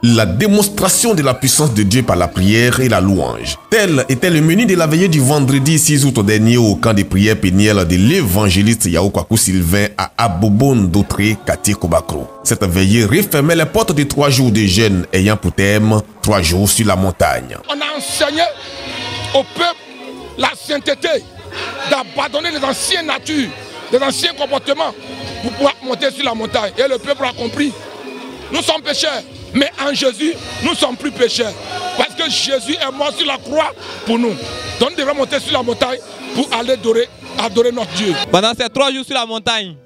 La démonstration de la puissance de Dieu par la prière et la louange. Tel était le menu de la veillée du vendredi 6 août dernier au camp de prière péniel de l'évangéliste Yao Kwaku Sylvain à Abobo Ndotré, quartier Kobakro. Cette veillée refermait les portes de 3 jours de jeûne ayant pour thème 3 jours sur la montagne. On a enseigné au peuple la sainteté, d'abandonner les anciennes natures, les anciens comportements pour pouvoir monter sur la montagne. Et le peuple a compris. Nous sommes pécheurs, mais en Jésus, nous ne sommes plus pécheurs. Parce que Jésus est mort sur la croix pour nous. Donc nous devons monter sur la montagne pour aller adorer notre Dieu. Pendant ces 3 jours sur la montagne,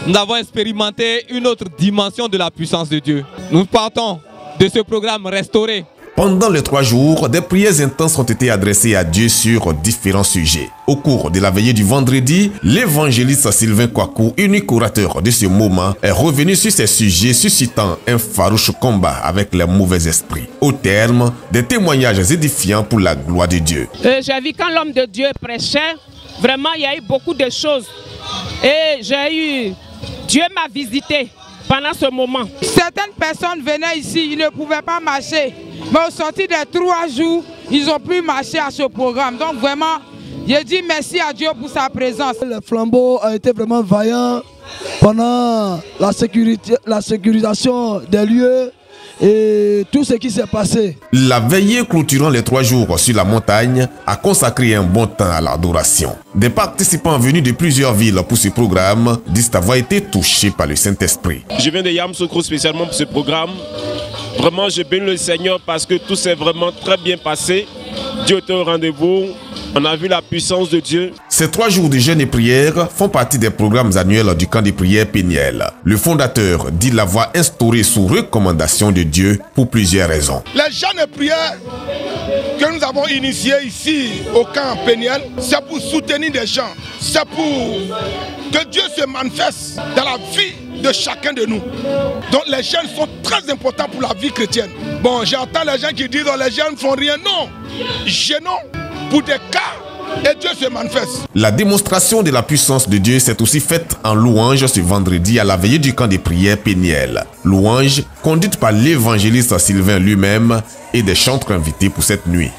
nous avons expérimenté une autre dimension de la puissance de Dieu. Nous partons de ce programme restauré. Pendant les 3 jours, des prières intenses ont été adressées à Dieu sur différents sujets. Au cours de la veillée du vendredi, l'évangéliste Sylvain Kwaku, unique orateur de ce moment, est revenu sur ces sujets, suscitant un farouche combat avec les mauvais esprits. Au terme, des témoignages édifiants pour la gloire de Dieu. J'ai vu quand l'homme de Dieu prêchait, vraiment il y a eu beaucoup de choses. Et Dieu m'a visité pendant ce moment. Certaines personnes venaient ici, ils ne pouvaient pas marcher. Mais au sortir des 3 jours, ils ont pu marcher à ce programme. Donc vraiment, je dis merci à Dieu pour sa présence. Le flambeau a été vraiment vaillant pendant la sécurisation des lieux et tout ce qui s'est passé. La veillée clôturant les 3 jours sur la montagne a consacré un bon temps à l'adoration. Des participants venus de plusieurs villes pour ce programme disent avoir été touchés par le Saint-Esprit. Je viens de Yamoussoukro spécialement pour ce programme. Vraiment, je bénis le Seigneur parce que tout s'est vraiment très bien passé. Dieu était au rendez-vous. On a vu la puissance de Dieu. Ces 3 jours de jeûne et prière font partie des programmes annuels du camp de prière Péniel. Le fondateur dit l'avoir instauré sous recommandation de Dieu pour plusieurs raisons. Les jeûnes et prières que nous avons initiés ici au camp Péniel, c'est pour soutenir des gens. C'est pour que Dieu se manifeste dans la vie de chacun de nous. Donc les jeûnes sont très importants pour la vie chrétienne. Bon, j'entends les gens qui disent oh, les jeûnes ne font rien. Non, jeûnons pour des cas et Dieu se manifeste. La démonstration de la puissance de Dieu s'est aussi faite en louange ce vendredi à la veillée du camp de prière Péniel. Louange conduite par l'évangéliste Sylvain lui-même et des chanteurs invités pour cette nuit.